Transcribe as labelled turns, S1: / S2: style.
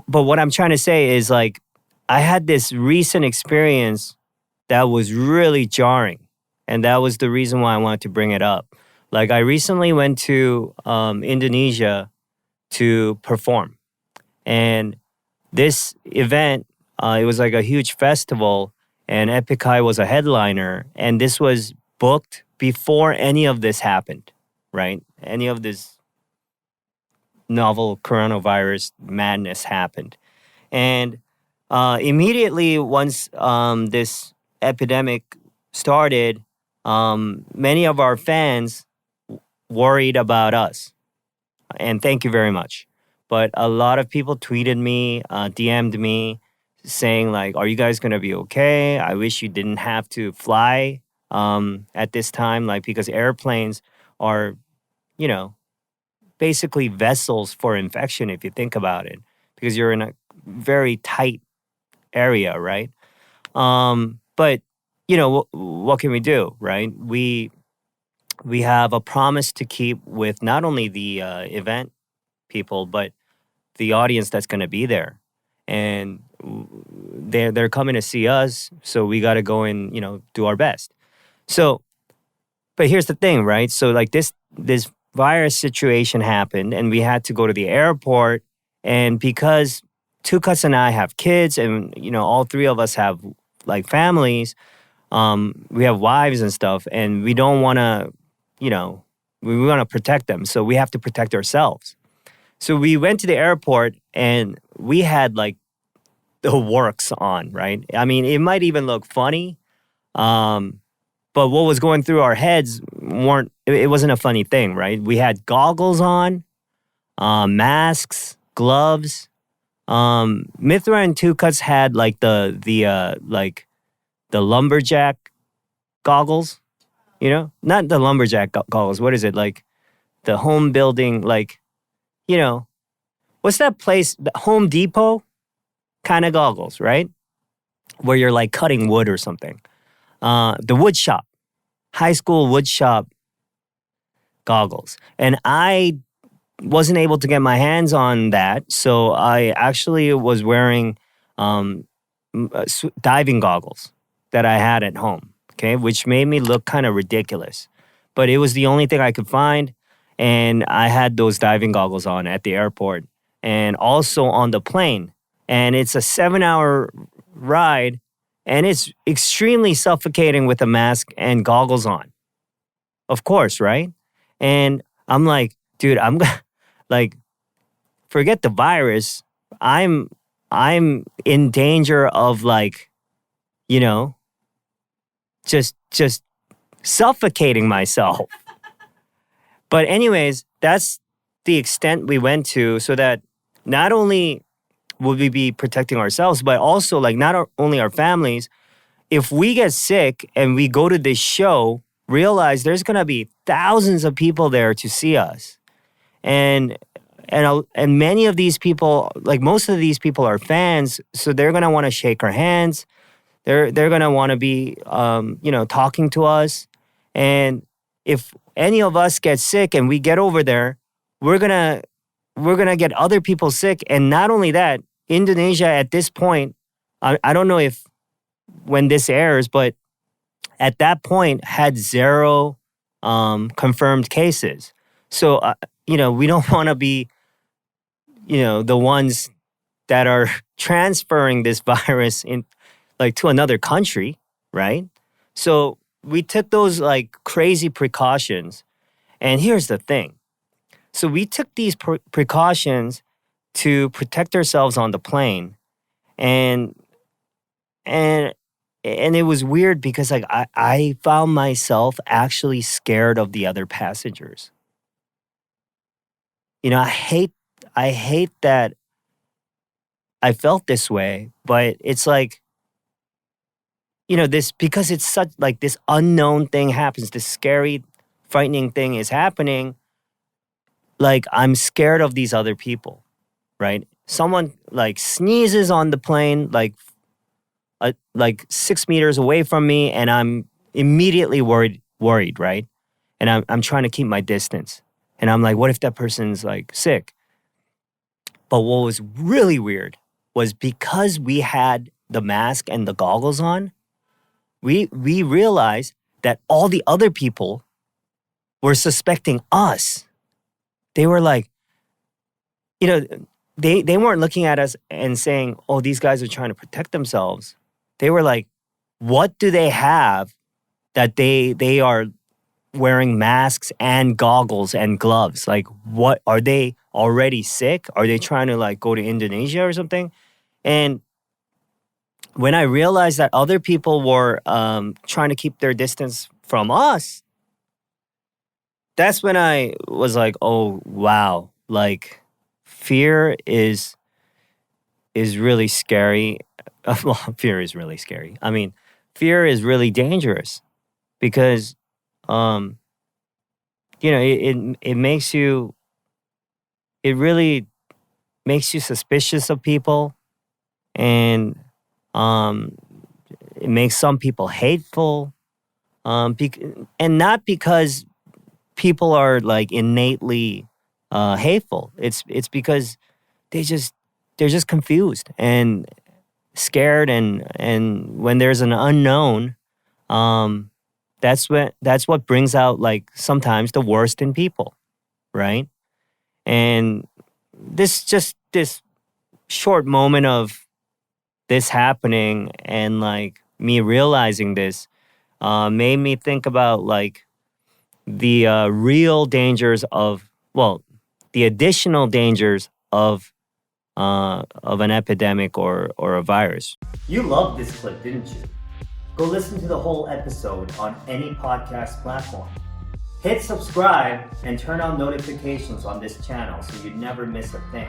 S1: but what I'm trying to say is like, I had this recent experience that was really jarring. And that was the reason why I wanted to bring it up. Like, I recently went to Indonesia to perform. And this event, it was like a huge festival, and Epik High was a headliner. And this was booked before any of this happened, right? Any of this novel coronavirus madness happened. And immediately once this epidemic started, many of our fans worried about us. And thank you very much. But a lot of people tweeted me, DM'd me, saying like, are you guys going to be okay? I wish you didn't have to fly at this time, like, because airplanes are, you know, basically vessels for infection if you think about it, because you're in a very tight area, right? But you know, what can we do, right? We have a promise to keep with not only the event people, but the audience that's going to be there, and they're coming to see us, so we got to go and, you know, do our best. So, but here's the thing, right? So like this virus situation happened, and we had to go to the airport, and because Tukas and I have kids, and you know, all three of us have like families, we have wives and stuff, and we don't want to, you know, we want to protect them, so we have to protect ourselves. So we went to the airport, and we had like the works on, right? I mean, it might even look funny, but what was going through our heads it wasn't a funny thing, right? We had goggles on, masks, gloves. Mithra and Tukas had like the lumberjack goggles, you know? Not the lumberjack goggles. What is it? Like the home building, like, you know, what's that place? The Home Depot kind of goggles, right? Where you're like cutting wood or something. The wood shop, high school wood shop goggles. And I wasn't able to get my hands on that, so I actually was wearing diving goggles that I had at home, okay, which made me look kind of ridiculous. But it was the only thing I could find, and I had those diving goggles on at the airport and also on the plane. And it's a 7-hour ride, and it's extremely suffocating with a mask and goggles on. Of course, right? And I'm like, dude, I'm like, forget the virus. I'm in danger of, like, you know, just suffocating myself. But anyways, that's the extent we went to, so that not only will we be protecting ourselves, but also like not only our families. If we get sick and we go to this show, realize there's gonna be thousands of people there to see us, and many of these people, like most of these people, are fans, so they're gonna want to shake our hands. They're gonna want to be, you know, talking to us. And if any of us get sick and we get over there, we're gonna get other people sick. And not only that, Indonesia at this point, I don't know if when this airs, but at that point had 0 confirmed cases. So you know, we don't want to be, you know, the ones that are transferring this virus in, like, to another country, right? So we took those like crazy precautions. And here's the thing. So we took these precautions to protect ourselves on the plane. And it was weird because like I found myself actually scared of the other passengers. You know, I hate that I felt this way, but it's like, you know, this, because it's such like this unknown thing happens, this scary, frightening thing is happening. Like, I'm scared of these other people, right? Someone like sneezes on the plane, like 6 meters away from me, and I'm immediately worried, right? And I'm trying to keep my distance. And I'm like, what if that person's like sick? But what was really weird was because we had the mask and the goggles on, we realized that all the other people were suspecting us. They were like, you know, they weren't looking at us and saying, oh, these guys are trying to protect themselves. They were like, what do they have that they are wearing masks and goggles and gloves? Like, what are they already sick? Are they trying to like go to Indonesia or something? And when I realized that other people were trying to keep their distance from us, that's when I was like, oh wow, like fear is really scary. Well, fear is really scary. I mean, fear is really dangerous because it makes you, it really makes you suspicious of people, and it makes some people hateful, and not because people are like innately hateful. It's because they're just confused and scared, and when there's an unknown, that's what brings out like sometimes the worst in people, right? And this short moment of this happening and like me realizing this made me think about like the real dangers of, well, the additional dangers of an epidemic or a virus. You loved this clip, didn't you? Go listen to the whole episode on any podcast platform. Hit subscribe and turn on notifications on this channel so you never miss a thing.